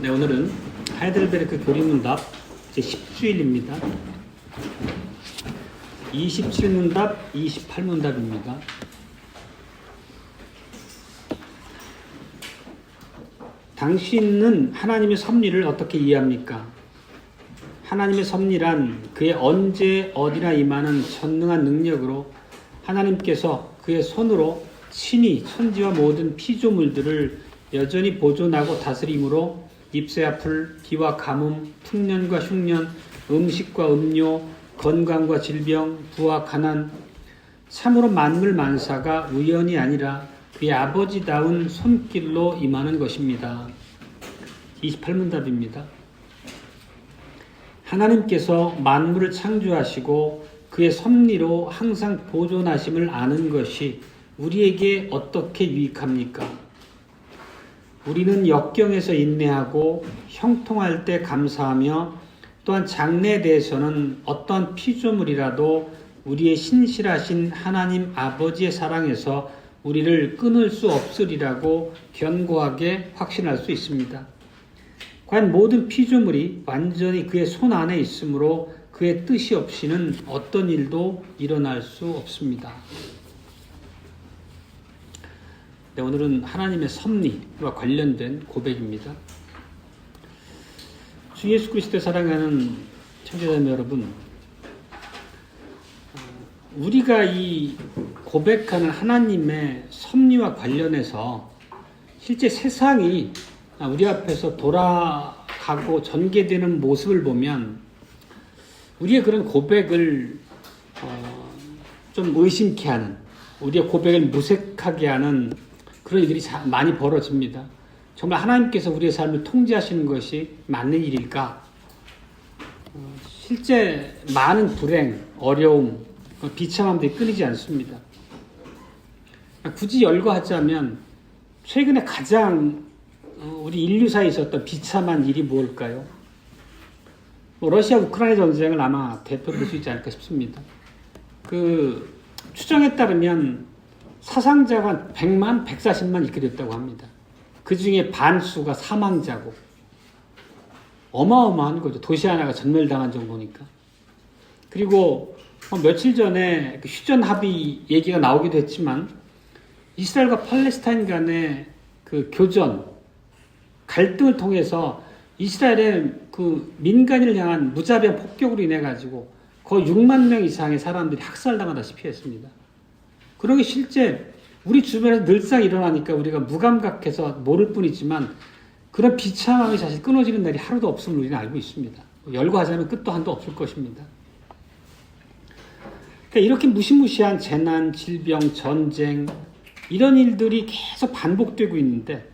네, 오늘은 하이델베르크 교리문답 제10주일입니다. 27문답, 28문답입니다. 당신은 하나님의 섭리를 어떻게 이해합니까? 하나님의 섭리란 그의 언제 어디나 임하는 전능한 능력으로 하나님께서 그의 손으로 친히 천지와 모든 피조물들을 여전히 보존하고 다스림으로 잎새와 풀, 비와 가뭄, 풍년과 흉년, 음식과 음료, 건강과 질병, 부와 가난, 참으로 만물 만사가 우연이 아니라 그의 아버지다운 손길로 임하는 것입니다. 28문답입니다. 하나님께서 만물을 창조하시고 그의 섭리로 항상 보존하심을 아는 것이 우리에게 어떻게 유익합니까? 우리는 역경에서 인내하고 형통할 때 감사하며 또한 장래에 대해서는 어떤 피조물이라도 우리의 신실하신 하나님 아버지의 사랑에서 우리를 끊을 수 없으리라고 견고하게 확신할 수 있습니다. 과연 모든 피조물이 완전히 그의 손 안에 있으므로 그의 뜻이 없이는 어떤 일도 일어날 수 없습니다. 네, 오늘은 하나님의 섭리와 관련된 고백입니다. 주 예수 그리스도의 사랑하는 청취자님 여러분, 우리가 이 고백하는 하나님의 섭리와 관련해서 실제 세상이 우리 앞에서 돌아가고 전개되는 모습을 보면 우리의 그런 고백을 좀 의심케 하는, 우리의 고백을 무색하게 하는 그런 일들이 많이 벌어집니다. 정말 하나님께서 우리의 삶을 통제하시는 것이 맞는 일일까? 실제 많은 불행, 어려움, 비참함들이 끊이지 않습니다. 굳이 열거하자면 최근에 가장 우리 인류사에 있었던 비참한 일이 무엇일까요? 러시아 우크라이나 전쟁을 아마 대표로 볼 수 있지 않을까 싶습니다. 그 추정에 따르면 사상자가 100만, 140만 이렇게 됐다고 합니다. 그 중에 반수가 사망자고 어마어마한 거죠. 도시 하나가 전멸당한 정도니까. 그리고 며칠 전에 휴전 합의 얘기가 나오기도 했지만 이스라엘과 팔레스타인 간의 그 교전, 갈등을 통해서 이스라엘의 그 민간인을 향한 무자비한 폭격으로 인해 가지고 거의 6만 명 이상의 사람들이 학살당하다시피 했습니다. 그런 게 실제 우리 주변에서 늘상 일어나니까 우리가 무감각해서 모를 뿐이지만 그런 비참함이 사실 끊어지는 날이 하루도 없음을 우리는 알고 있습니다. 열거하자면 끝도 한도 없을 것입니다. 그러니까 이렇게 무시무시한 재난, 질병, 전쟁 이런 일들이 계속 반복되고 있는데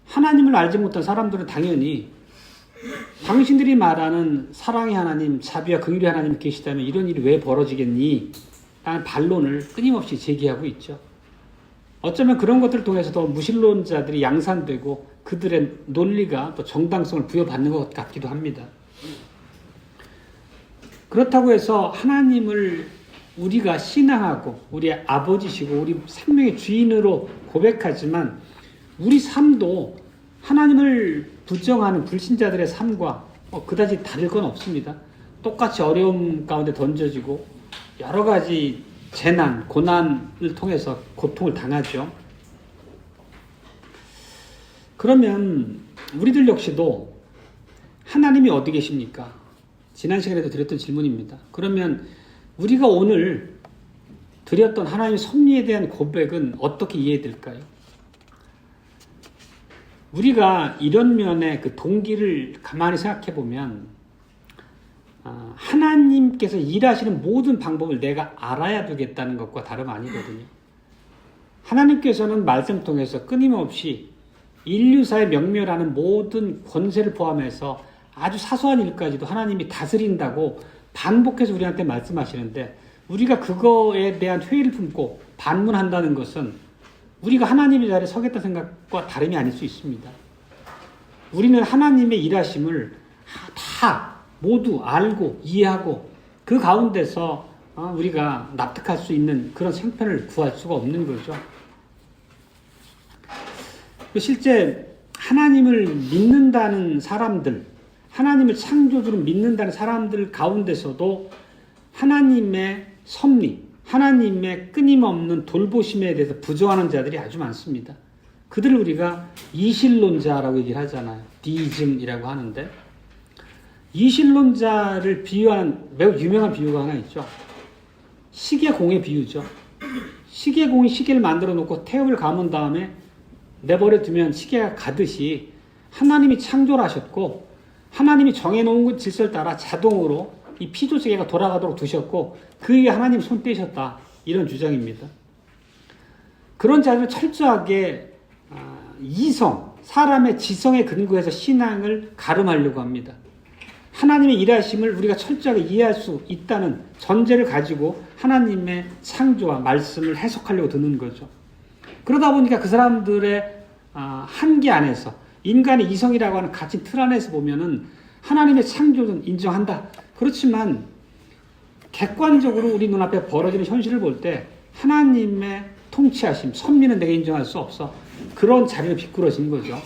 하나님을 알지 못한 사람들은 당연히 당신들이 말하는 사랑의 하나님, 자비와 긍휼의 하나님이 계시다면 이런 일이 왜 벌어지겠니? 라는 반론을 끊임없이 제기하고 있죠. 어쩌면 그런 것들을 통해서도 무신론자들이 양산되고 그들의 논리가 또 정당성을 부여받는 것 같기도 합니다. 그렇다고 해서 하나님을 우리가 신앙하고 우리의 아버지시고 우리 생명의 주인으로 고백하지만 우리 삶도 하나님을 부정하는 불신자들의 삶과 그다지 다를 건 없습니다. 똑같이 어려움 가운데 던져지고 여러 가지 재난, 고난을 통해서 고통을 당하죠. 그러면 우리들 역시도 하나님이 어디 계십니까? 지난 시간에도 드렸던 질문입니다. 그러면 우리가 오늘 드렸던 하나님의 섭리에 대한 고백은 어떻게 이해될까요? 우리가 이런 면의 그 동기를 가만히 생각해 보면 하나님께서 일하시는 모든 방법을 내가 알아야 되겠다는 것과 다름 아니거든요. 하나님께서는 말씀 통해서 끊임없이 인류사에 명멸하는 모든 권세를 포함해서 아주 사소한 일까지도 하나님이 다스린다고 반복해서 우리한테 말씀하시는데 우리가 그거에 대한 회의를 품고 반문한다는 것은 우리가 하나님의 자리에 서겠다는 생각과 다름이 아닐 수 있습니다. 우리는 하나님의 일하심을 다 모두 알고 이해하고 그 가운데서 우리가 납득할 수 있는 그런 생편을 구할 수가 없는 거죠. 실제 하나님을 믿는 믿는다는 사람들, 하나님을 창조주로 믿는다는 사람들 가운데서도 하나님의 섭리, 하나님의 끊임없는 돌보심에 대해서 부정하는 자들이 아주 많습니다. 그들을 우리가 이신론자라고 얘기를 하잖아요. 디이즘이라고 하는데, 이신론자를 비유하는 매우 유명한 비유가 하나 있죠. 시계공의 비유죠. 시계공이 시계를 만들어 놓고 태엽을 감은 다음에 내버려 두면 시계가 가듯이 하나님이 창조를 하셨고 하나님이 정해놓은 질서를 따라 자동으로 이 피조세계가 돌아가도록 두셨고 그 위에 하나님 손 떼셨다. 이런 주장입니다. 그런 자들은 철저하게 이성, 사람의 지성에 근거해서 신앙을 가름하려고 합니다. 하나님의 일하심을 우리가 철저하게 이해할 수 있다는 전제를 가지고 하나님의 창조와 말씀을 해석하려고 드는 거죠. 그러다 보니까 그 사람들의 한계 안에서 인간의 이성이라고 하는 가진 틀 안에서 보면은 하나님의 창조는 인정한다. 그렇지만 객관적으로 우리 눈앞에 벌어지는 현실을 볼 때 하나님의 통치하심, 섭리는 내가 인정할 수 없어. 그런 자리를 비꾸러진 거죠.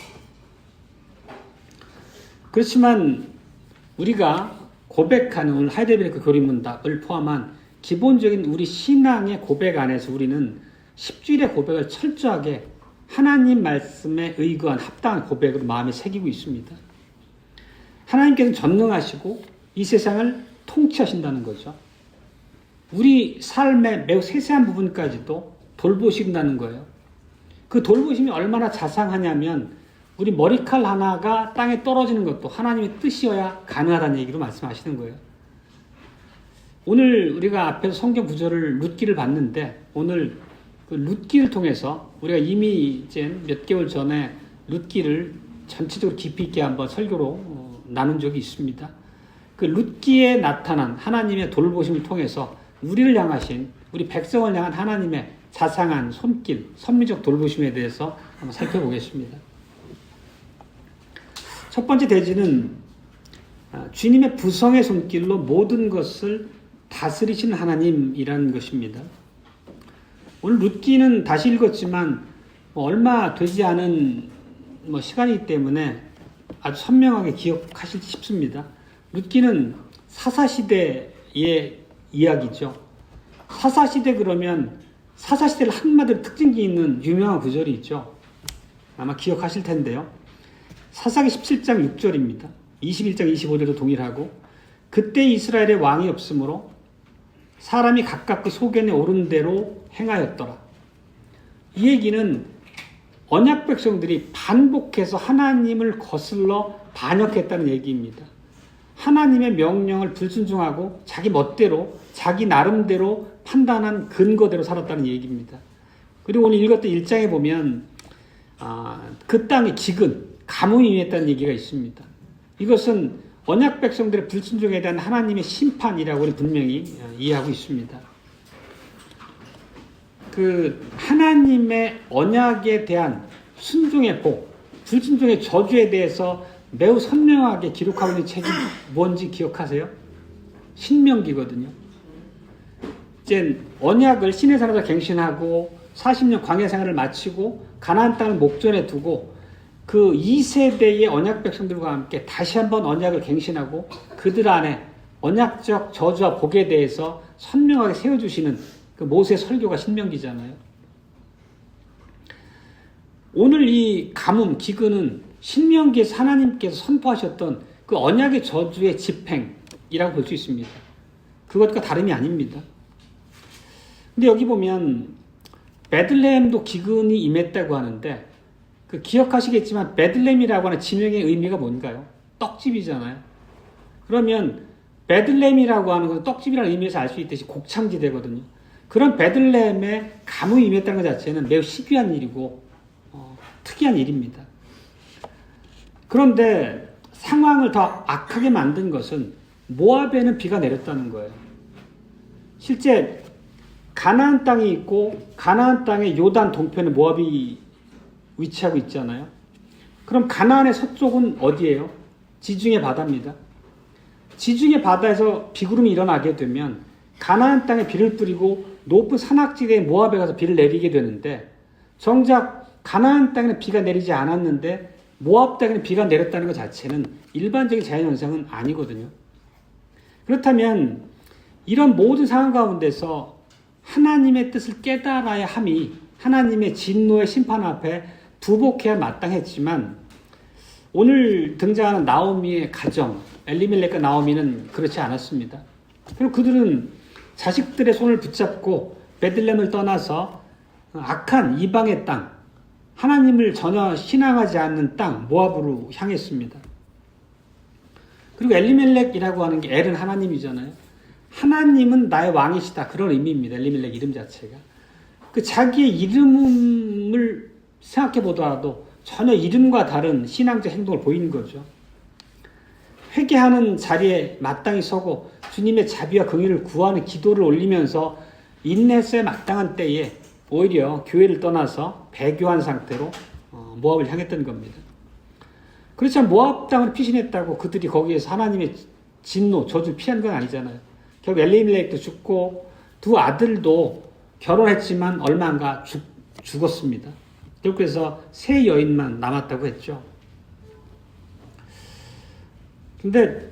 그렇지만 우리가 고백하는 오늘 하이델베르크 교리문답을 포함한 기본적인 우리 신앙의 고백 안에서 우리는 10주일의 고백을 철저하게 하나님 말씀에 의거한 합당한 고백으로 마음에 새기고 있습니다. 하나님께서는 전능하시고 이 세상을 통치하신다는 거죠. 우리 삶의 매우 세세한 부분까지도 돌보신다는 거예요. 그 돌보심이 얼마나 자상하냐면 우리 머리칼 하나가 땅에 떨어지는 것도 하나님의 뜻이어야 가능하다는 얘기로 말씀하시는 거예요. 오늘 우리가 앞에서 성경 구절을 룻기를 봤는데 오늘 그 룻기를 통해서 우리가 이미 이제 몇 개월 전에 룻기를 전체적으로 깊이 있게 한번 설교로 나눈 적이 있습니다. 그 룻기에 나타난 하나님의 돌보심을 통해서 우리를 향하신 우리 백성을 향한 하나님의 자상한 손길, 섭리적 돌보심에 대해서 한번 살펴보겠습니다. 첫 번째 대지는 주님의 부성의 손길로 모든 것을 다스리신 하나님이라는 것입니다. 오늘 룻기는 다시 읽었지만 얼마 되지 않은 시간이기 때문에 아주 선명하게 기억하시기 쉽습니다. 룻기는 사사시대의 이야기죠. 사사시대 그러면 사사시대를 한마디로 특징이 있는 유명한 구절이 있죠. 아마 기억하실 텐데요. 사사기 17장 6절입니다. 21장 25절도 동일하고 그때 이스라엘의 왕이 없으므로 사람이 각각 그 소견에 오른 대로 행하였더라. 이 얘기는 언약 백성들이 반복해서 하나님을 거슬러 반역했다는 얘기입니다. 하나님의 명령을 불순종하고 자기 멋대로 자기 나름대로 판단한 근거대로 살았다는 얘기입니다. 그리고 오늘 읽었던 1장에 보면 그 땅에 기근, 가뭄이 임했다는 얘기가 있습니다. 이것은 언약 백성들의 불순종에 대한 하나님의 심판이라고 우리 분명히 이해하고 있습니다. 그 하나님의 언약에 대한 순종의 복, 불순종의 저주에 대해서 매우 선명하게 기록하고 있는 책이 뭔지 기억하세요? 신명기거든요. 이제 언약을 시내산에서 갱신하고 40년 광야 생활을 마치고 가나안 땅을 목전에 두고 그 2세대의 언약 백성들과 함께 다시 한번 언약을 갱신하고 그들 안에 언약적 저주와 복에 대해서 선명하게 세워주시는 그 모세 설교가 신명기잖아요. 오늘 이 가뭄, 기근은 신명기에서 하나님께서 선포하셨던 그 언약의 저주의 집행이라고 볼 수 있습니다. 그것과 다름이 아닙니다. 근데 여기 보면 베들레헴도 기근이 임했다고 하는데 그 기억하시겠지만 베들레헴이라고 하는 지명의 의미가 뭔가요? 떡집이잖아요. 그러면 베들레헴이라고 하는 것은 떡집이라는 의미에서 알 수 있듯이 곡창지대거든요. 그런 베들레헴에 가뭄이 임했다는 것 자체는 매우 희귀한 일이고 특이한 일입니다. 그런데 상황을 더 악하게 만든 것은 모압에는 비가 내렸다는 거예요. 실제 가나안 땅이 있고 가나안 땅의 요단 동편에 모압이 위치하고 있잖아요. 그럼 가나안의 서쪽은 어디예요? 지중해 바다입니다. 지중해 바다에서 비구름이 일어나게 되면 가나안 땅에 비를 뿌리고 높은 산악지대의 모압에 가서 비를 내리게 되는데 정작 가나안 땅에는 비가 내리지 않았는데 모압 땅에 비가 내렸다는 것 자체는 일반적인 자연현상은 아니거든요. 그렇다면 이런 모든 상황 가운데서 하나님의 뜻을 깨달아야 함이 하나님의 진노의 심판 앞에 부복해야 마땅했지만 오늘 등장하는 나오미의 가정, 엘리멜렉과 나오미는 그렇지 않았습니다. 그리고 그들은 자식들의 손을 붙잡고 베들레헴을 떠나서 악한 이방의 땅, 하나님을 전혀 신앙하지 않는 땅 모압으로 향했습니다. 그리고 엘리멜렉이라고 하는 게 엘은 하나님이잖아요. 하나님은 나의 왕이시다, 그런 의미입니다. 엘리멜렉 이름 자체가. 그 자기의 이름을 생각해 보더라도 전혀 이름과 다른 신앙적 행동을 보이는 거죠. 회개하는 자리에 마땅히 서고 주님의 자비와 긍휼을 구하는 기도를 올리면서 인내했어야 마땅한 때에 오히려 교회를 떠나서 배교한 상태로 모압을 향했던 겁니다. 그렇지만 모압 땅을 피신했다고 그들이 거기에서 하나님의 진노, 저주를 피한 건 아니잖아요. 결국 엘리멜렉도 죽고 두 아들도 결혼했지만 얼마 안 가 죽었습니다. 그래서 세 여인만 남았다고 했죠. 근데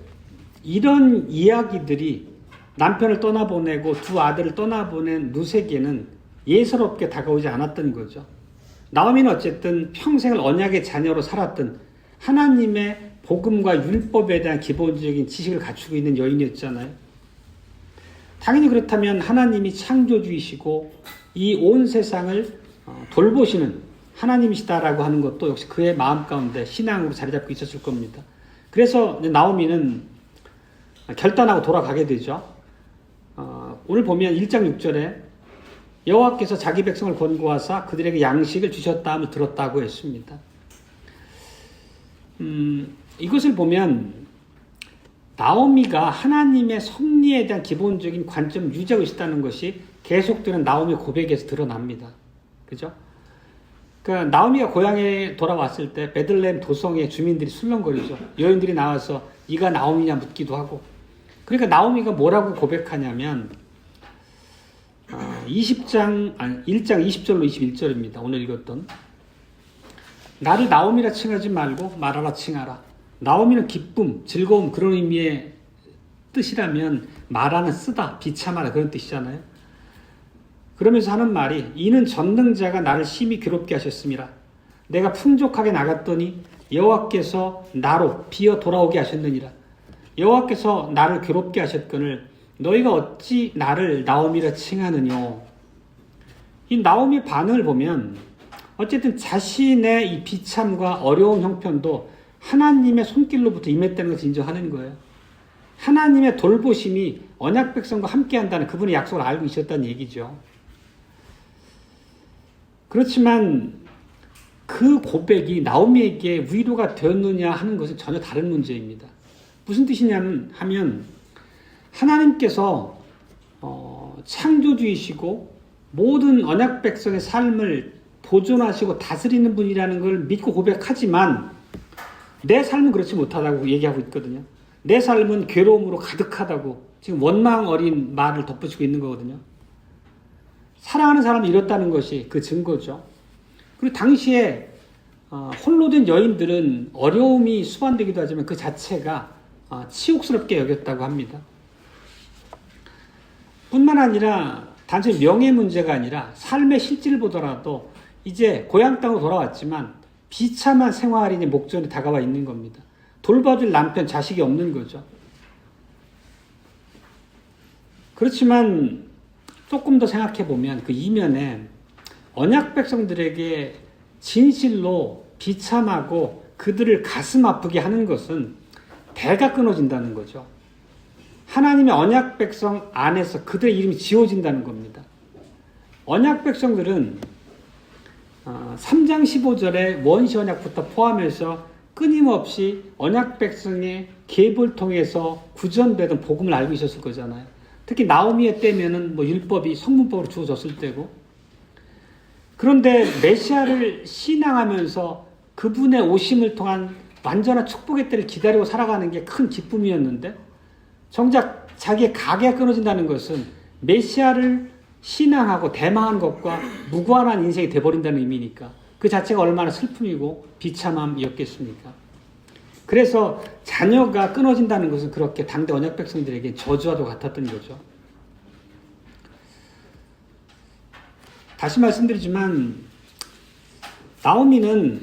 이런 이야기들이 남편을 떠나보내고 두 아들을 떠나보낸 룻에게는 예사롭게 다가오지 않았던 거죠. 나오미는 어쨌든 평생을 언약의 자녀로 살았던 하나님의 복음과 율법에 대한 기본적인 지식을 갖추고 있는 여인이었잖아요. 당연히 그렇다면 하나님이 창조주이시고 이 온 세상을 돌보시는 하나님이시다라고 하는 것도 역시 그의 마음 가운데 신앙으로 자리 잡고 있었을 겁니다. 그래서 나오미는 결단하고 돌아가게 되죠. 오늘 보면 1장 6절에 여호와께서 자기 백성을 권고하사 그들에게 양식을 주셨다 함을 들었다고 했습니다. 이것을 보면 나오미가 하나님의 섭리에 대한 기본적인 관점을 유지하고 있다는 것이 계속되는 나오미 고백에서 드러납니다. 그죠? 그러니까 나오미가 고향에 돌아왔을 때 베들레헴 도성의 주민들이 술렁거리죠. 여인들이 나와서 네가 나오미냐 묻기도 하고. 그러니까 나오미가 뭐라고 고백하냐면 1장 20절로 21절입니다. 오늘 읽었던. 나를 나오미라 칭하지 말고 마라라 칭하라. 나오미는 기쁨, 즐거움 그런 의미의 뜻이라면 마라는 쓰다, 비참하다 그런 뜻이잖아요. 그러면서 하는 말이 이는 전능자가 나를 심히 괴롭게 하셨습니다. 내가 풍족하게 나갔더니 여호와께서 나로 비어 돌아오게 하셨느니라. 여호와께서 나를 괴롭게 하셨거늘 너희가 어찌 나를 나오미라 칭하느뇨. 이 나오미의 반응을 보면 어쨌든 자신의 이 비참과 어려운 형편도 하나님의 손길로부터 임했다는 것을 인정하는 거예요. 하나님의 돌보심이 언약 백성과 함께한다는 그분의 약속을 알고 있었다는 얘기죠. 그렇지만 그 고백이 나오미에게 위로가 되었느냐 하는 것은 전혀 다른 문제입니다. 무슨 뜻이냐면 하면 하나님께서 창조주이시고 모든 언약 백성의 삶을 보존하시고 다스리는 분이라는 걸 믿고 고백하지만 내 삶은 그렇지 못하다고 얘기하고 있거든요. 내 삶은 괴로움으로 가득하다고 지금 원망 어린 말을 덧붙이고 있는 거거든요. 사랑하는 사람이 이렇다는 것이 그 증거죠. 그리고 당시에 홀로 된 여인들은 어려움이 수반되기도 하지만 그 자체가 치욕스럽게 여겼다고 합니다. 뿐만 아니라 단순히 명예 문제가 아니라 삶의 실질을 보더라도 이제 고향 땅으로 돌아왔지만 비참한 생활이 이제 목전에 다가와 있는 겁니다. 돌봐줄 남편, 자식이 없는 거죠. 그렇지만 조금 더 생각해 보면 그 이면에 언약 백성들에게 진실로 비참하고 그들을 가슴 아프게 하는 것은 대가 끊어진다는 거죠. 하나님의 언약 백성 안에서 그들의 이름이 지워진다는 겁니다. 언약 백성들은 3장 15절에 원시 언약부터 포함해서 끊임없이 언약 백성의 계보를 통해서 구전되던 복음을 알고 있었을 거잖아요. 특히 나오미의 때면은 율법이 성문법으로 주어졌을 때고. 그런데 메시아를 신앙하면서 그분의 오심을 통한 완전한 축복의 때를 기다리고 살아가는 게 큰 기쁨이었는데 정작 자기의 가게가 끊어진다는 것은 메시아를 신앙하고 대망한 것과 무관한 인생이 돼버린다는 의미니까 그 자체가 얼마나 슬픔이고 비참함이었겠습니까? 그래서 자녀가 끊어진다는 것은 그렇게 당대 언약 백성들에게 저주와도 같았던 거죠. 다시 말씀드리지만 나오미는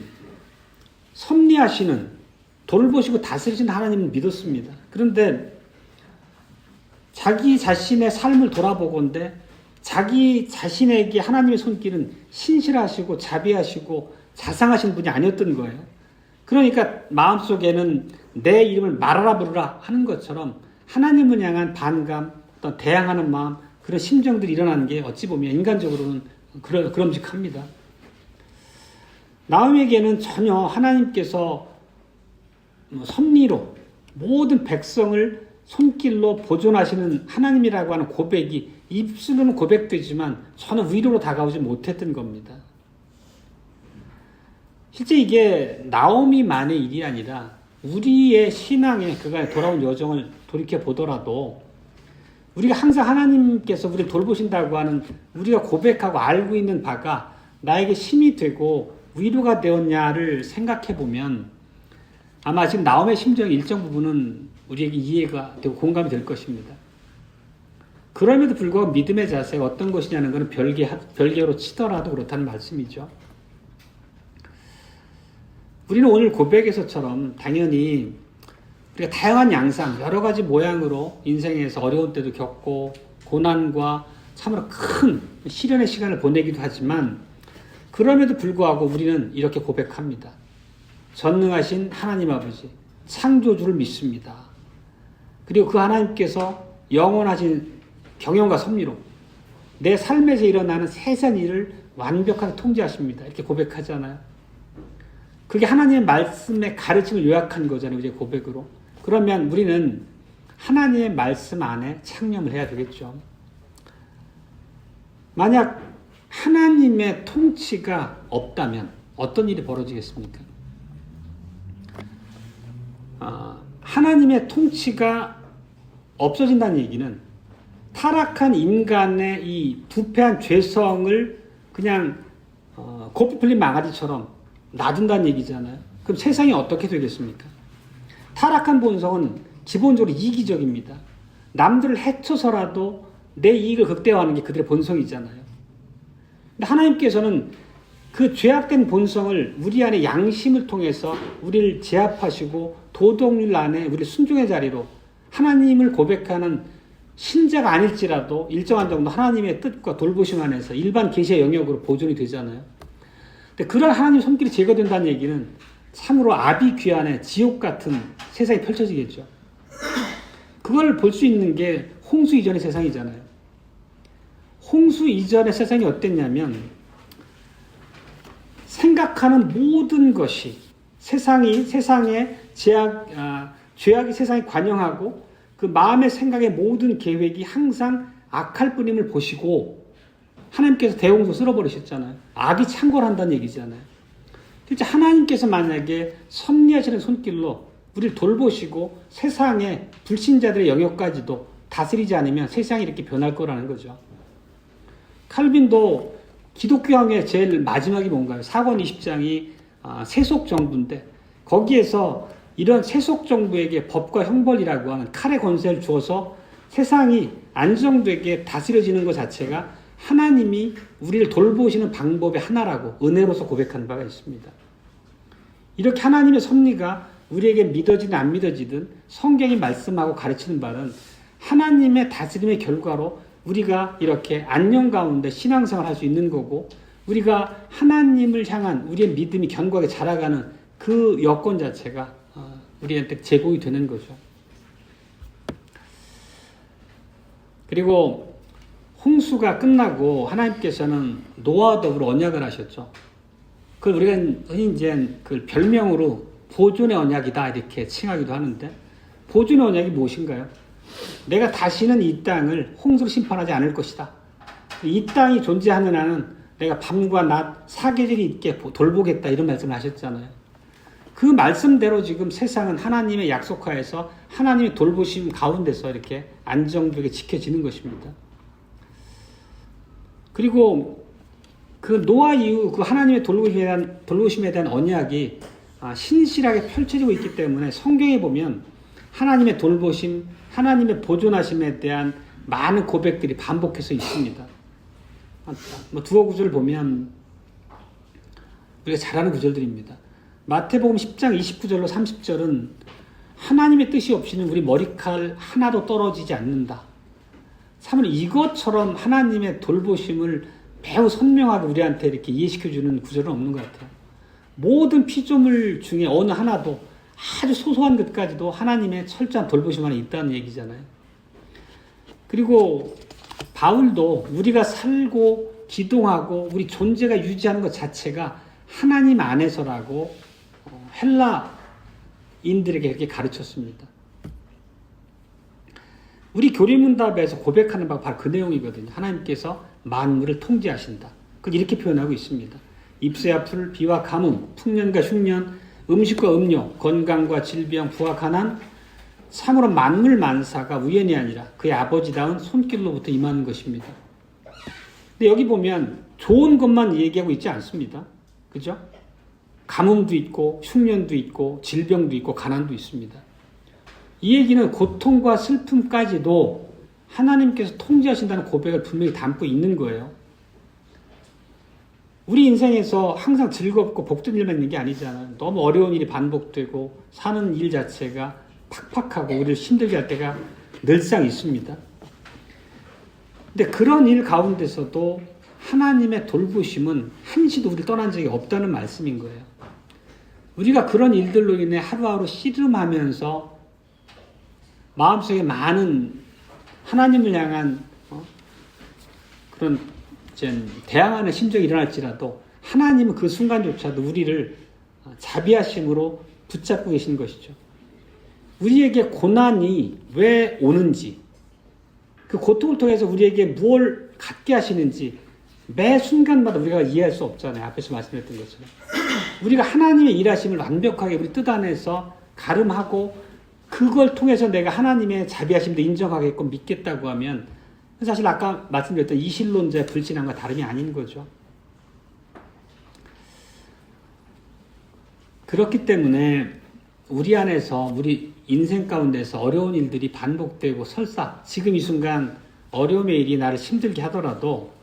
섭리하시는, 돌보시고 다스리시는 하나님을 믿었습니다. 그런데 자기 자신의 삶을 돌아보건대 자기 자신에게 하나님의 손길은 신실하시고 자비하시고 자상하신 분이 아니었던 거예요. 그러니까 마음속에는 내 이름을 말하라 부르라 하는 것처럼 하나님을 향한 반감, 어떤 대항하는 마음, 그런 심정들이 일어나는 게 어찌 보면 인간적으로는 그럼직합니다. 나오미에게는 전혀 하나님께서 섭리로 모든 백성을 손길로 보존하시는 하나님이라고 하는 고백이 입술로는 고백되지만 전혀 위로로 다가오지 못했던 겁니다. 실제 이게 나오미만의 일이 아니라 우리의 신앙에 그가 돌아온 여정을 돌이켜보더라도 우리가 항상 하나님께서 우리를 돌보신다고 하는 우리가 고백하고 알고 있는 바가 나에게 힘이 되고 위로가 되었냐를 생각해보면 아마 지금 나오미의 심정의 일정 부분은 우리에게 이해가 되고 공감이 될 것입니다. 그럼에도 불구하고 믿음의 자세가 어떤 것이냐는 것은 별개로 치더라도 그렇다는 말씀이죠. 우리는 오늘 고백에서처럼 당연히 우리가 다양한 양상, 여러 가지 모양으로 인생에서 어려운 때도 겪고 고난과 참으로 큰 시련의 시간을 보내기도 하지만 그럼에도 불구하고 우리는 이렇게 고백합니다. 전능하신 하나님 아버지, 창조주를 믿습니다. 그리고 그 하나님께서 영원하신 경영과 섭리로 내 삶에서 일어나는 세상 일을 완벽하게 통제하십니다. 이렇게 고백하잖아요. 그게 하나님의 말씀의 가르침을 요약한 거잖아요. 이제 고백으로. 그러면 우리는 하나님의 말씀 안에 창념을 해야 되겠죠. 만약 하나님의 통치가 없다면 어떤 일이 벌어지겠습니까? 하나님의 통치가 없어진다는 얘기는 타락한 인간의 이 부패한 죄성을 그냥 고삐 풀린 망아지처럼 놔둔다는 얘기잖아요. 그럼 세상이 어떻게 되겠습니까? 타락한 본성은 기본적으로 이기적입니다. 남들을 해쳐서라도 내 이익을 극대화하는 게 그들의 본성이잖아요. 근데 하나님께서는 그 죄악된 본성을 우리 안에 양심을 통해서 우리를 제압하시고 도덕률 안에 우리 순종의 자리로 하나님을 고백하는 신자가 아닐지라도 일정한 정도 하나님의 뜻과 돌보심 안에서 일반 계시의 영역으로 보존이 되잖아요. 근데 그런 하나님의 손길이 제거된다는 얘기는 참으로 아비귀환의 지옥 같은 세상이 펼쳐지겠죠. 그걸 볼 수 있는 게 홍수 이전의 세상이잖아요. 홍수 이전의 세상이 어땠냐면 생각하는 모든 것이 세상의 죄악이 세상에 관영하고 그 마음의 생각의 모든 계획이 항상 악할 뿐임을 보시고 하나님께서 대홍수 쓸어버리셨잖아요. 악이 창궐한다는 얘기잖아요. 실제 하나님께서 만약에 섭리하시는 손길로 우리를 돌보시고 세상의 불신자들의 영역까지도 다스리지 않으면 세상이 이렇게 변할 거라는 거죠. 칼빈도 기독교학의 제일 마지막이 뭔가요? 사권 20장이 세속 정부인데 거기에서 이런 세속 정부에게 법과 형벌이라고 하는 칼의 권세를 주어서 세상이 안정되게 다스려지는 것 자체가 하나님이 우리를 돌보시는 방법의 하나라고 은혜로서 고백하는 바가 있습니다. 이렇게 하나님의 섭리가 우리에게 믿어지든 안 믿어지든 성경이 말씀하고 가르치는 바는 하나님의 다스림의 결과로 우리가 이렇게 안녕 가운데 신앙생활을 할 수 있는 거고 우리가 하나님을 향한 우리의 믿음이 견고하게 자라가는 그 여건 자체가 우리한테 제공이 되는 거죠. 그리고 홍수가 끝나고 하나님께서는 노아와 더불어 언약을 하셨죠. 그걸 우리가 흔히 이제 그 별명으로 보존의 언약이다 이렇게 칭하기도 하는데 보존의 언약이 무엇인가요? 내가 다시는 이 땅을 홍수로 심판하지 않을 것이다. 이 땅이 존재하는 한은 내가 밤과 낮 사계절이 있게 돌보겠다 이런 말씀을 하셨잖아요. 그 말씀대로 지금 세상은 하나님의 약속하에서 하나님의 돌보심 가운데서 이렇게 안정되게 지켜지는 것입니다. 그리고 그 노아 이후 그 하나님의 돌보심에 대한 언약이 신실하게 펼쳐지고 있기 때문에 성경에 보면 하나님의 돌보심, 하나님의 보존하심에 대한 많은 고백들이 반복해서 있습니다. 뭐 두어 구절을 보면 우리가 잘 아는 구절들입니다. 마태복음 10장 29절로 30절은 하나님의 뜻이 없이는 우리 머리칼 하나도 떨어지지 않는다. 참 이것처럼 하나님의 돌보심을 매우 선명하게 우리한테 이렇게 이해시켜주는 구절은 없는 것 같아요. 모든 피조물 중에 어느 하나도 아주 소소한 것까지도 하나님의 철저한 돌보심 안에 있다는 얘기잖아요. 그리고 바울도 우리가 살고 기동하고 우리 존재가 유지하는 것 자체가 하나님 안에서라고 헬라인들에게 그렇게 가르쳤습니다. 우리 교리문답에서 고백하는 바가 바로 그 내용이거든요. 하나님께서 만물을 통제하신다. 그걸 이렇게 표현하고 있습니다. 잎새와 풀, 비와 가뭄, 풍년과 흉년, 음식과 음료, 건강과 질병, 부와 가난, 참으로 만물 만사가 우연이 아니라 그의 아버지다운 손길로부터 임하는 것입니다. 근데 여기 보면 좋은 것만 얘기하고 있지 않습니다. 그죠? 가뭄도 있고 흉년도 있고 질병도 있고 가난도 있습니다. 이 얘기는 고통과 슬픔까지도 하나님께서 통제하신다는 고백을 분명히 담고 있는 거예요. 우리 인생에서 항상 즐겁고 복된 일만 있는 게 아니잖아요. 너무 어려운 일이 반복되고 사는 일 자체가 팍팍하고 우리를 힘들게 할 때가 늘상 있습니다. 근데 그런 일 가운데서도 하나님의 돌보심은 한시도 우리를 떠난 적이 없다는 말씀인 거예요. 우리가 그런 일들로 인해 하루하루 씨름하면서 마음속에 많은 하나님을 향한 그런 대항하는 심정이 일어날지라도 하나님은 그 순간조차도 우리를 자비하심으로 붙잡고 계신 것이죠. 우리에게 고난이 왜 오는지, 그 고통을 통해서 우리에게 무엇을 갖게 하시는지 매 순간마다 우리가 이해할 수 없잖아요. 앞에서 말씀드렸던 것처럼. 우리가 하나님의 일하심을 완벽하게 우리 뜻 안에서 가름하고 그걸 통해서 내가 하나님의 자비하심도 인정하겠고 믿겠다고 하면 사실 아까 말씀드렸던 이신론자의 불신앙과 다름이 아닌 거죠. 그렇기 때문에 우리 안에서 우리 인생 가운데서 어려운 일들이 반복되고 설사 지금 이 순간 어려움의 일이 나를 힘들게 하더라도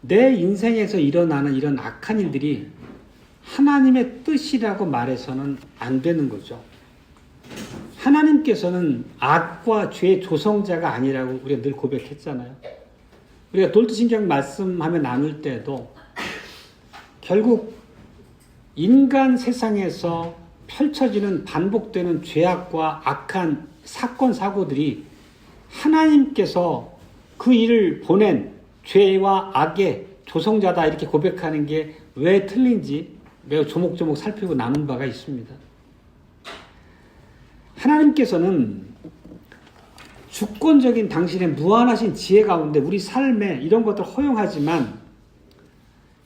내 인생에서 일어나는 이런 악한 일들이 하나님의 뜻이라고 말해서는 안 되는 거죠. 하나님께서는 악과 죄의 조성자가 아니라고 우리가 늘 고백했잖아요. 우리가 돌트신경 말씀하며 나눌 때도 결국 인간 세상에서 펼쳐지는 반복되는 죄악과 악한 사건 사고들이 하나님께서 그 일을 보낸 죄와 악의 조성자다 이렇게 고백하는 게 왜 틀린지 매우 조목조목 살피고 나눈 바가 있습니다. 하나님께서는 주권적인 당신의 무한하신 지혜 가운데 우리 삶에 이런 것들을 허용하지만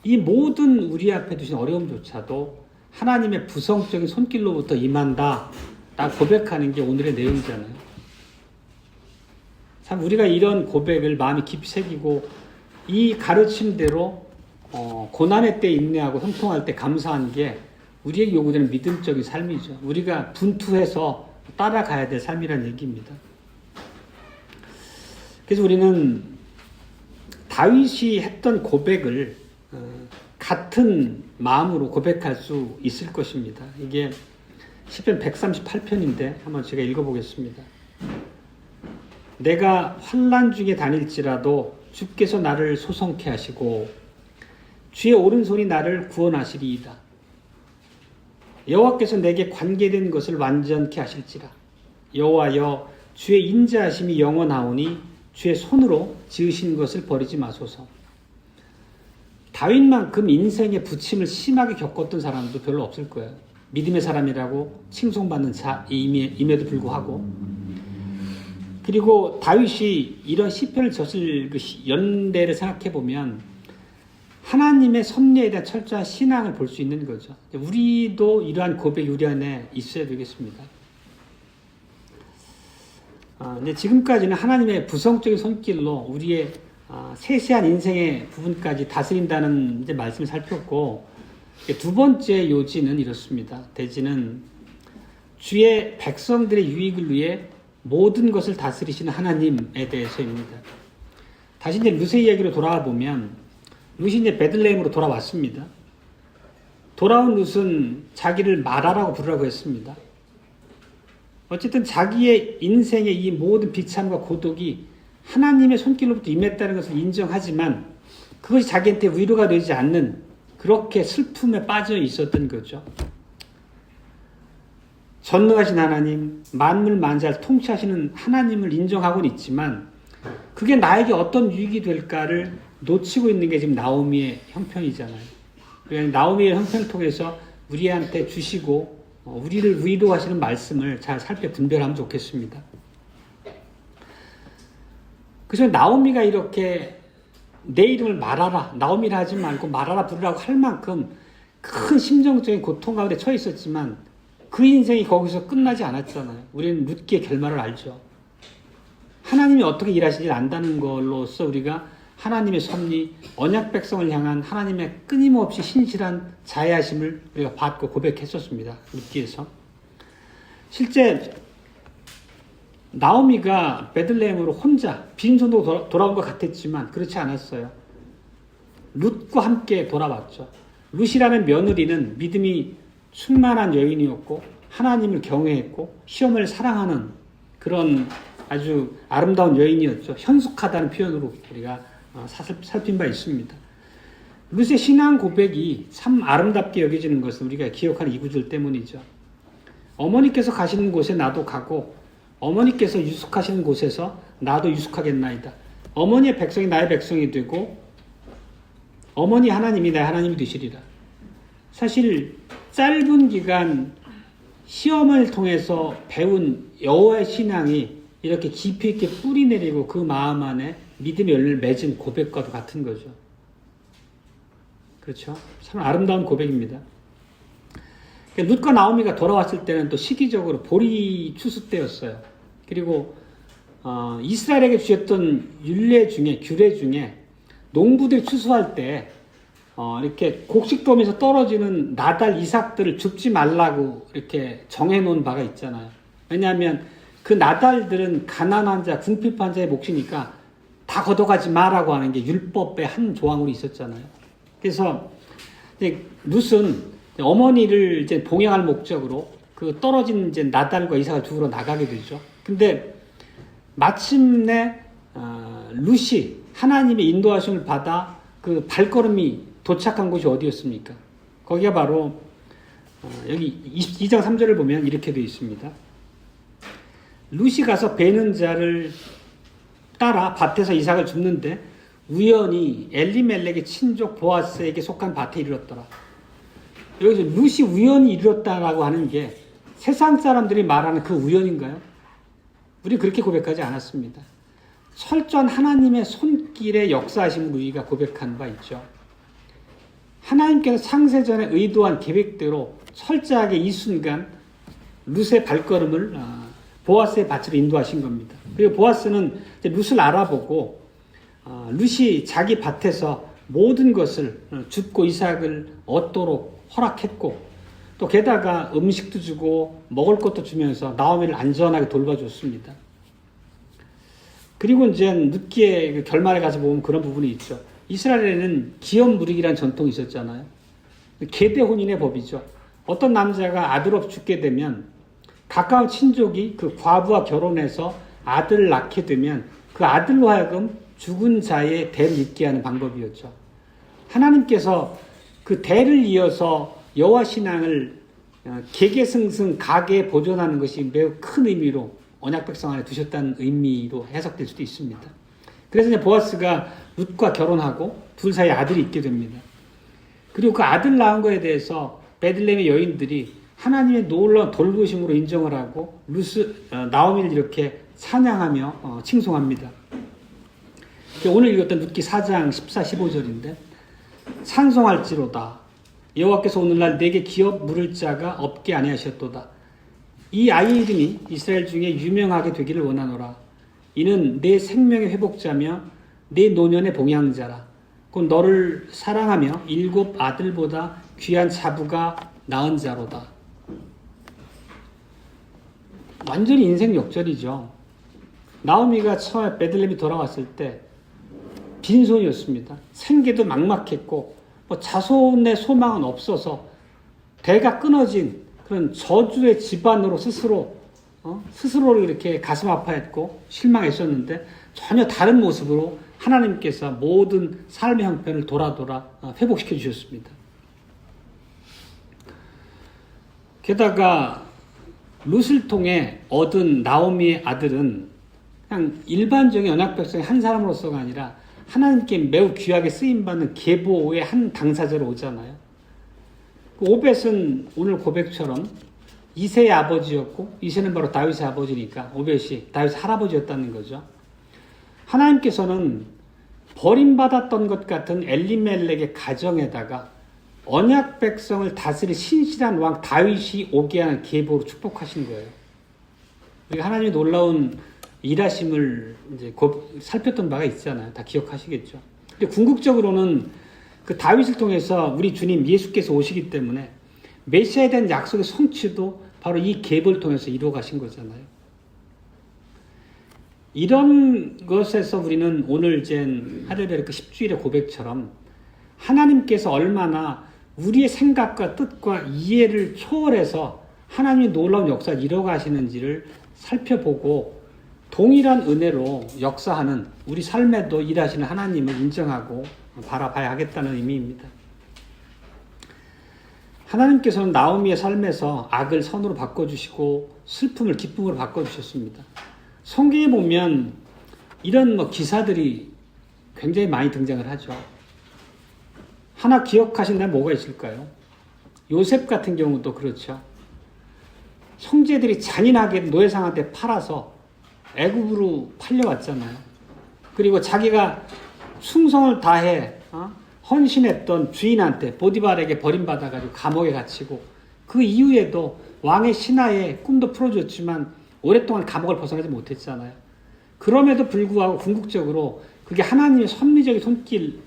이 모든 우리 앞에 두신 어려움조차도 하나님의 부성적인 손길로부터 임한다 라고 고백하는 게 오늘의 내용이잖아요. 참 우리가 이런 고백을 마음에 깊이 새기고 이 가르침대로 고난의 때 인내하고 형통할 때 감사하는 게 우리에게 요구되는 믿음적인 삶이죠. 우리가 분투해서 따라가야 될 삶이라는 얘기입니다. 그래서 우리는 다윗이 했던 고백을 같은 마음으로 고백할 수 있을 것입니다. 이게 시편 138편인데 한번 제가 읽어보겠습니다. 내가 환난 중에 다닐지라도 주께서 나를 소성케 하시고 주의 오른손이 나를 구원하시리이다. 여호와께서 내게 관계된 것을 완전케 하실지라. 여호와여 주의 인자하심이 영원하오니 주의 손으로 지으신 것을 버리지 마소서. 다윗만큼 인생의 부침을 심하게 겪었던 사람도 별로 없을 거예요. 믿음의 사람이라고 칭송받는 자임에도 불구하고. 그리고 다윗이 이런 시편을 졌을 그 연대를 생각해 보면 하나님의 섭리에 대한 철저한 신앙을 볼 수 있는 거죠. 우리도 이러한 고백이 우리 안에 있어야 되겠습니다. 근데 지금까지는 하나님의 부성적인 손길로 우리의 세세한 인생의 부분까지 다스린다는 이제 말씀을 살폈고, 두 번째 요지는 이렇습니다. 대지는 주의 백성들의 유익을 위해 모든 것을 다스리시는 하나님에 대해서입니다. 다시 이제 룻의 이야기로 돌아와 보면, 룻이 이제 베들레헴으로 돌아왔습니다. 돌아온 룻은 자기를 마라라고 부르라고 했습니다. 어쨌든 자기의 인생의 이 모든 비참과 고독이 하나님의 손길로부터 임했다는 것을 인정하지만 그것이 자기한테 위로가 되지 않는 그렇게 슬픔에 빠져 있었던 거죠. 전능하신 하나님, 만물 만자를 통치하시는 하나님을 인정하고는 있지만 그게 나에게 어떤 유익이 될까를 놓치고 있는 게 지금 나오미의 형편이잖아요. 그러니까 나오미의 형편을 통해서 우리한테 주시고 우리를 위로하시는 말씀을 잘 분별하면 좋겠습니다. 그래서 나오미가 이렇게 내 이름을 말하라, 나오미라 하지 말고 말하라 부르라고 할 만큼 큰 심정적인 고통 가운데 처해 있었지만 그 인생이 거기서 끝나지 않았잖아요. 우리는 룻기의 결말을 알죠. 하나님이 어떻게 일하시는지 안다는 걸로써 우리가 하나님의 섭리, 언약 백성을 향한 하나님의 끊임없이 신실한 자애하심을 우리가 받고 고백했었습니다. 룻기에서. 실제 나오미가 베들레헴으로 혼자 빈손으로 돌아온 것 같았지만 그렇지 않았어요. 룻과 함께 돌아왔죠. 룻이라는 며느리는 믿음이 충만한 여인이었고 하나님을 경외했고 시험을 사랑하는 그런 아주 아름다운 여인이었죠. 현숙하다는 표현으로 우리가 살핀 바 있습니다. 룻의 신앙 고백이 참 아름답게 여겨지는 것은 우리가 기억하는 이 구절 때문이죠. 어머니께서 가시는 곳에 나도 가고 어머니께서 유숙하시는 곳에서 나도 유숙하겠나이다. 어머니의 백성이 나의 백성이 되고 어머니 하나님이 나의 하나님이 되시리라. 사실 짧은 기간 시험을 통해서 배운 여호와의 신앙이 이렇게 깊이 있게 뿌리 내리고 그 마음 안에 믿음의 열매를 맺은 고백과도 같은 거죠. 그렇죠? 참 아름다운 고백입니다. 룻과 나오미가 돌아왔을 때는 또 시기적으로 보리 추수 때였어요. 그리고 이스라엘에게 주셨던 규례 중에 농부들이 추수할 때 이렇게 곡식돔에서 떨어지는 나달 이삭들을 줍지 말라고 이렇게 정해놓은 바가 있잖아요. 왜냐하면 그 나달들은 가난한 자, 궁핍한 자의 몫이니까 다 걷어가지 마라고 하는 게 율법의 한 조항으로 있었잖아요. 그래서 룻은 어머니를 이제 봉양할 목적으로 그 떨어진 이제 나달과 이삭을 주우러 나가게 되죠. 근데 마침내 룻이 하나님의 인도하심을 받아 그 발걸음이 도착한 곳이 어디였습니까? 거기가 바로 여기 2장 3절을 보면 이렇게 되어 있습니다. 룻이 가서 베는 자를 따라 밭에서 이삭을 줍는데 우연히 엘리멜렉의 친족 보아스에게 속한 밭에 이르렀더라. 여기서 룻이 우연히 이르렀다라고 하는 게 세상 사람들이 말하는 그 우연인가요? 우리 그렇게 고백하지 않았습니다. 철저한 하나님의 손길의 역사하심을 우리가 고백한 바 있죠. 하나님께서 창세전에 의도한 계획대로 철저하게 이 순간 룻의 발걸음을 보아스의 밭으로 인도하신 겁니다. 그리고 보아스는 룻을 알아보고 룻이 자기 밭에서 모든 것을 줍고 이삭을 얻도록 허락했고 또 게다가 음식도 주고 먹을 것도 주면서 나오미를 안전하게 돌봐줬습니다. 그리고 이제 룻기의 그 결말에 가서 보면 그런 부분이 있죠. 이스라엘에는 기업무릭이라는 전통이 있었잖아요. 계대혼인의 법이죠. 어떤 남자가 아들 없이 죽게 되면 가까운 친족이 그 과부와 결혼해서 아들을 낳게 되면 그 아들로 하여금 죽은 자의 대를 잇게 하는 방법이었죠. 하나님께서 그 대를 이어서 여호와 신앙을 계계승승 가게 보존하는 것이 매우 큰 의미로 언약 백성 안에 두셨다는 의미로 해석될 수도 있습니다. 그래서 이제 보아스가 룻과 결혼하고 둘 사이에 아들이 있게 됩니다. 그리고 그 아들 낳은 거에 대해서 베들레헴의 여인들이 하나님의 놀라운 돌보심으로 인정을 하고 나오미를 이렇게 찬양하며 칭송합니다. 오늘 읽었던 룻기 4장 14, 15절인데 찬송할지로다 여호와께서 오늘날 내게 기업 물을 자가 없게 아니하셨도다. 이 아이 이름이 이스라엘 중에 유명하게 되기를 원하노라. 이는 내 생명의 회복자며 네 노년의 봉양자라. 곧 너를 사랑하며 7 아들보다 귀한 자부가 낳은 자로다. 완전히 인생 역전이죠. 나오미가 처음에 베들레헴에 돌아왔을 때 빈손이었습니다. 생계도 막막했고 자손의 소망은 없어서 대가 끊어진 그런 저주의 집안으로 스스로를 이렇게 가슴 아파했고 실망했었는데 전혀 다른 모습으로 하나님께서 모든 삶의 형편을 돌아 회복시켜 주셨습니다. 게다가 룻을 통해 얻은 나오미의 아들은 그냥 일반적인 언약 백성의 한 사람으로서가 아니라 하나님께 매우 귀하게 쓰임받는 계보의 한 당사자로 오잖아요. 오벳은 오늘 고백처럼 이새의 아버지였고, 이새는 바로 다윗의 아버지니까 오벳이 다윗의 할아버지였다는 거죠. 하나님께서는 버림받았던 것 같은 엘리멜렉의 가정에다가 언약 백성을 다스릴 신실한 왕 다윗이 오게 하는 계보로 축복하신 거예요. 우리가 하나님의 놀라운 일하심을 이제 살폈던 바가 있잖아요. 다 기억하시겠죠. 근데 궁극적으로는 그 다윗을 통해서 우리 주님 예수께서 오시기 때문에 메시아에 대한 약속의 성취도 바로 이 계보를 통해서 이루어 가신 거잖아요. 이런 것에서 우리는 오늘 하델베르크 10주일의 고백처럼 하나님께서 얼마나 우리의 생각과 뜻과 이해를 초월해서 하나님의 놀라운 역사를 이루어 가시는지를 살펴보고 동일한 은혜로 역사하는 우리 삶에도 일하시는 하나님을 인정하고 바라봐야 하겠다는 의미입니다. 하나님께서는 나오미의 삶에서 악을 선으로 바꿔주시고 슬픔을 기쁨으로 바꿔주셨습니다. 성경에 보면 이런 기사들이 굉장히 많이 등장을 하죠. 하나 기억하신 날 뭐가 있을까요? 요셉 같은 경우도 그렇죠. 형제들이 잔인하게 노예상한테 팔아서 애굽으로 팔려왔잖아요. 그리고 자기가 충성을 다해 헌신했던 주인한테 보디발에게 버림받아가지고 감옥에 갇히고 그 이후에도 왕의 신하의 꿈도 풀어줬지만 오랫동안 감옥을 벗어나지 못했잖아요. 그럼에도 불구하고 궁극적으로 그게 하나님의 섭리적인 손길,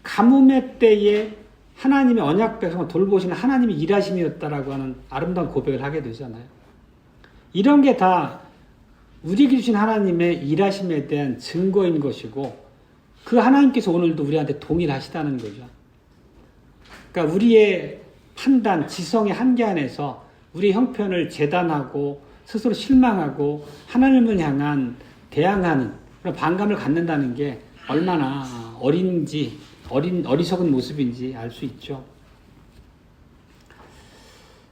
가뭄의 때에 하나님의 언약 백성을 돌보시는 하나님의 일하심이었다라고 하는 아름다운 고백을 하게 되잖아요. 이런 게 다 우리에게 주신 하나님의 일하심에 대한 증거인 것이고 그 하나님께서 오늘도 우리한테 동일하시다는 거죠. 그러니까 우리의 판단, 지성의 한계 안에서 우리의 형편을 재단하고 스스로 실망하고 하나님을 향한 대항하는 그런 반감을 갖는다는 게 얼마나 어리석은 모습인지 알 수 있죠.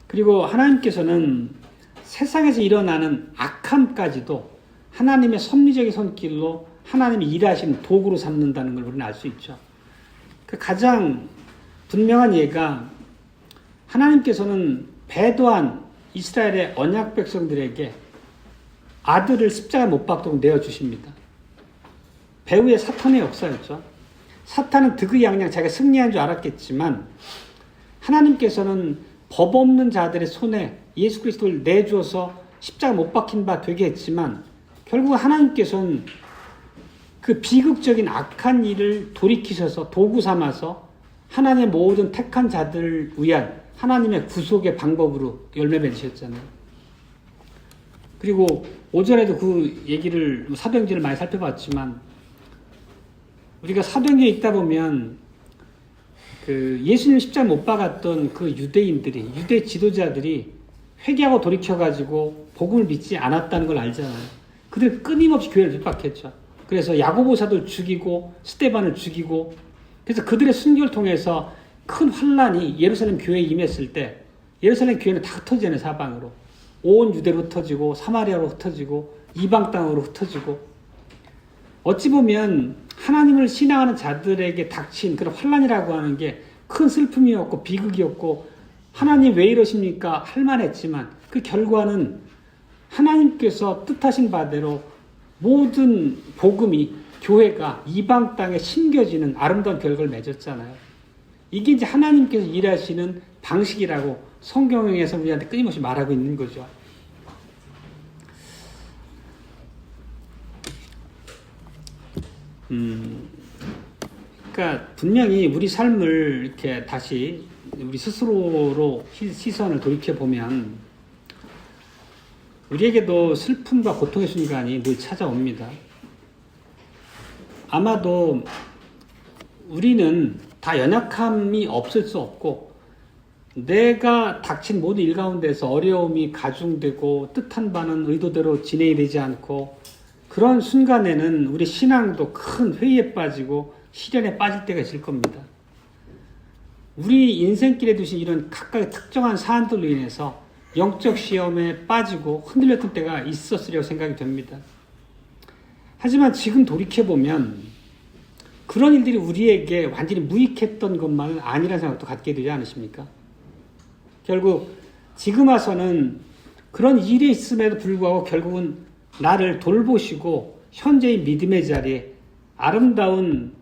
그리고 하나님께서는 세상에서 일어나는 악함까지도 하나님의 섭리적인 손길로 하나님이 일하시는 도구로 삼는다는 걸 우리는 알 수 있죠. 그 가장 분명한 예가 하나님께서는 배도한 이스라엘의 언약 백성들에게 아들을 십자가에 못 박도록 내어주십니다. 배후의 사탄의 역사였죠. 사탄은 득의양양 자기가 승리한 줄 알았겠지만 하나님께서는 법 없는 자들의 손에 예수 그리스도를 내주어서 십자가 못 박힌 바 되게 했지만 결국 하나님께서는 그 비극적인 악한 일을 돌이키셔서 도구 삼아서 하나님의 모든 택한 자들을 위한 하나님의 구속의 방법으로 열매 맺으셨잖아요. 그리고 오전에도 그 얘기를 사도행전을 많이 살펴봤지만 우리가 사도행전에 읽다 보면 그 예수님 십자가 못 박았던 그 유대인들이 유대 지도자들이 회개하고 돌이켜가지고 복음을 믿지 않았다는 걸 알잖아요. 그들 끊임없이 교회를 핍박했죠. 그래서 야고보 사도를 죽이고 스데반을 죽이고 그래서 그들의 순교를 통해서 큰 환란이 예루살렘 교회에 임했을 때 예루살렘 교회는 다 흩어지잖아요. 사방으로. 온 유대로 흩어지고 사마리아로 흩어지고 이방 땅으로 흩어지고 어찌 보면 하나님을 신앙하는 자들에게 닥친 그런 환란이라고 하는 게 큰 슬픔이었고 비극이었고 하나님 왜 이러십니까? 할 만했지만 그 결과는 하나님께서 뜻하신 바대로 모든 복음이 교회가 이방 땅에 심겨지는 아름다운 결과를 맺었잖아요. 이게 이제 하나님께서 일하시는 방식이라고 성경에서 우리한테 끊임없이 말하고 있는 거죠. 그러니까 분명히 우리 삶을 이렇게 다시 우리 스스로로 시선을 돌이켜 보면 우리에게도 슬픔과 고통의 순간이 늘 찾아옵니다. 아마도 우리는 다 연약함이 없을 수 없고 내가 닥친 모든 일 가운데서 어려움이 가중되고 뜻한 바는 의도대로 진행이 되지 않고 그런 순간에는 우리 신앙도 큰 회의에 빠지고 시련에 빠질 때가 있을 겁니다. 우리 인생길에 두신 이런 각각의 특정한 사안들로 인해서 영적 시험에 빠지고 흔들렸던 때가 있었으리라고 생각이 됩니다. 하지만 지금 돌이켜보면 그런 일들이 우리에게 완전히 무익했던 것만은 아니라는 생각도 갖게 되지 않으십니까? 결국 지금 와서는 그런 일이 있음에도 불구하고 결국은 나를 돌보시고 현재의 믿음의 자리에 아름다운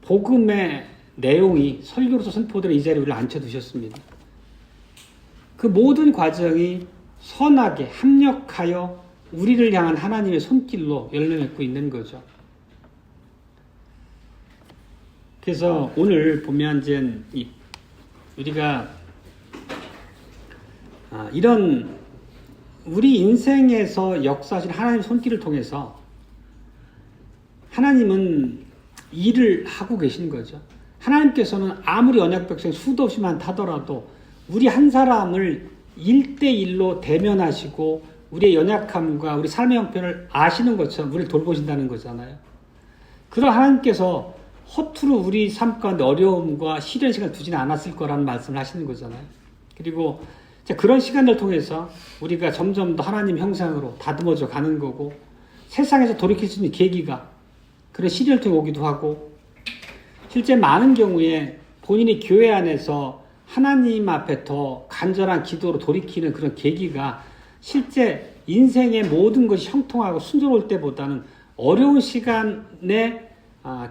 복음의 내용이 설교로서 선포되는 이 자리에 우리를 앉혀두셨습니다. 그 모든 과정이 선하게 합력하여 우리를 향한 하나님의 손길로 열매 맺고 있는 거죠. 그래서 오늘 보면 이제 우리가 이런 우리 인생에서 역사하신 하나님의 손길을 통해서 하나님은 일을 하고 계신 거죠. 하나님께서는 아무리 언약 백성 수도 없이 많다더라도 우리 한 사람을 1대1로 대면하시고 우리의 연약함과 우리 삶의 형편을 아시는 것처럼 우리를 돌보신다는 거잖아요. 그런 하나님께서 허투루 우리 삶 가운데 어려움과 시련 시간을 두지는 않았을 거라는 말씀을 하시는 거잖아요. 그리고 그런 시간을 통해서 우리가 점점 더 하나님 형상으로 다듬어져 가는 거고 세상에서 돌이킬 수 있는 계기가 그런 시련을 통해 오기도 하고 실제 많은 경우에 본인이 교회 안에서 하나님 앞에 더 간절한 기도로 돌이키는 그런 계기가 실제 인생의 모든 것이 형통하고 순조로울 때보다는 어려운 시간에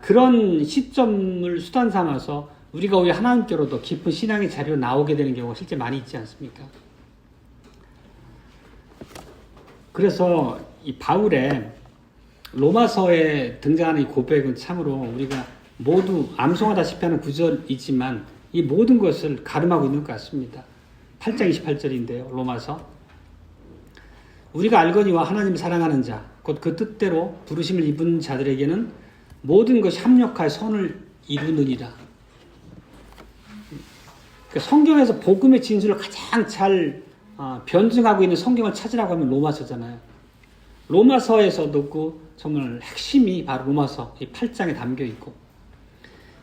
그런 시점을 수단 삼아서 우리가 오히려 하나님께로 더 깊은 신앙의 자리로 나오게 되는 경우가 실제 많이 있지 않습니까? 그래서 이 바울의 로마서에 등장하는 이 고백은 참으로 우리가 모두 암송하다시피 하는 구절이지만 이 모든 것을 가름하고 있는 것 같습니다. 8장 28절인데요. 로마서. 우리가 알거니와 하나님을 사랑하는 자, 곧 그 뜻대로 부르심을 입은 자들에게는 모든 것이 합력하여 선을 이루느니라. 성경에서 복음의 진술을 가장 잘 변증하고 있는 성경을 찾으라고 하면 로마서잖아요. 로마서에서도 그 정말 핵심이 바로 로마서 이 8장에 담겨 있고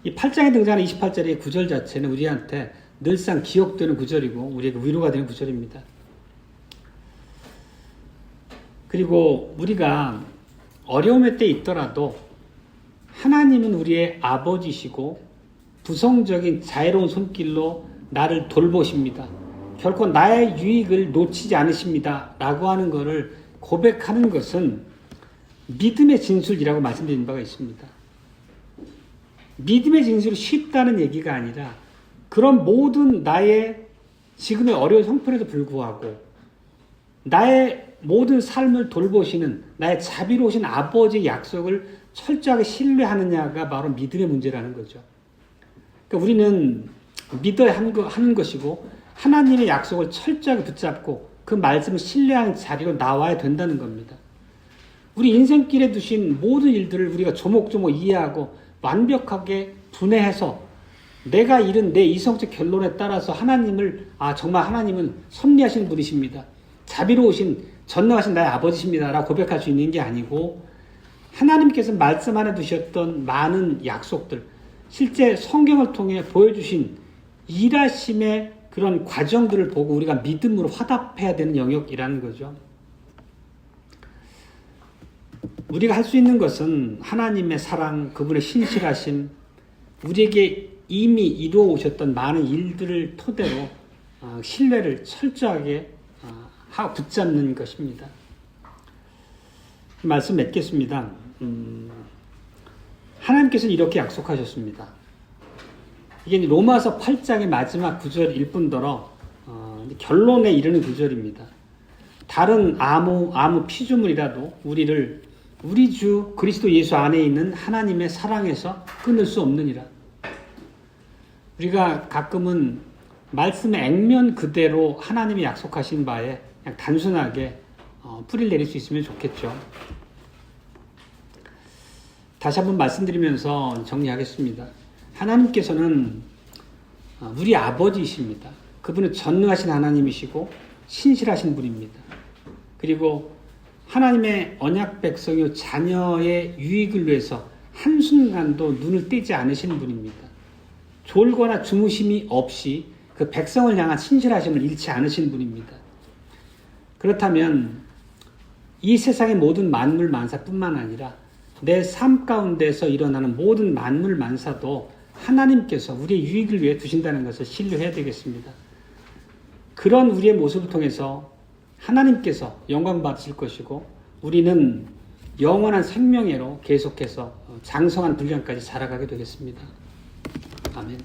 이 8장에 등장하는 28절의 구절 자체는 우리한테 늘상 기억되는 구절이고 우리에게 위로가 되는 구절입니다. 그리고 우리가 어려움의 때 있더라도 하나님은 우리의 아버지시고 부성적인 자애로운 손길로 나를 돌보십니다. 결코 나의 유익을 놓치지 않으십니다. 라고 하는 것을 고백하는 것은 믿음의 진술이라고 말씀드린 바가 있습니다. 믿음의 진술이 쉽다는 얘기가 아니라 그런 모든 나의 지금의 어려운 형편에도 불구하고 나의 모든 삶을 돌보시는 나의 자비로우신 아버지의 약속을 철저하게 신뢰하느냐가 바로 믿음의 문제라는 거죠. 그러니까 우리는 믿어야 하는 것이고 하나님의 약속을 철저하게 붙잡고 그 말씀을 신뢰하는 자리로 나와야 된다는 겁니다. 우리 인생길에 두신 모든 일들을 우리가 조목조목 이해하고 완벽하게 분해해서 내가 이른 내 이성적 결론에 따라서 하나님을 정말 하나님은 섭리하신 분이십니다. 자비로우신 전능하신 나의 아버지십니다. 라고 고백할 수 있는 게 아니고 하나님께서 말씀 안에 두셨던 많은 약속들 실제 성경을 통해 보여주신 일하심의 그런 과정들을 보고 우리가 믿음으로 화답해야 되는 영역이라는 거죠. 우리가 할 수 있는 것은 하나님의 사랑, 그분의 신실하심, 우리에게 이미 이루어 오셨던 많은 일들을 토대로 신뢰를 철저하게 하고 붙잡는 것입니다. 말씀 맺겠습니다. 하나님께서는 이렇게 약속하셨습니다. 이게 로마서 8장의 마지막 구절일 뿐더러 결론에 이르는 구절입니다. 다른 아무 피조물이라도 우리를 우리 주 그리스도 예수 안에 있는 하나님의 사랑에서 끊을 수 없느니라. 우리가 가끔은 말씀의 액면 그대로 하나님이 약속하신 바에 그냥 단순하게 뿌리를 내릴 수 있으면 좋겠죠. 다시 한번 말씀드리면서 정리하겠습니다. 하나님께서는 우리 아버지이십니다. 그분은 전능하신 하나님이시고 신실하신 분입니다. 그리고 하나님의 언약 백성의 자녀의 유익을 위해서 한순간도 눈을 떼지 않으시는 분입니다. 졸거나 주무심이 없이 그 백성을 향한 신실하심을 잃지 않으시는 분입니다. 그렇다면 이 세상의 모든 만물 만사뿐만 아니라 내 삶 가운데서 일어나는 모든 만물 만사도 하나님께서 우리의 유익을 위해 두신다는 것을 신뢰해야 되겠습니다. 그런 우리의 모습을 통해서 하나님께서 영광 받으실 것이고 우리는 영원한 생명애로 계속해서 장성한 분량까지 자라가게 되겠습니다. 아멘.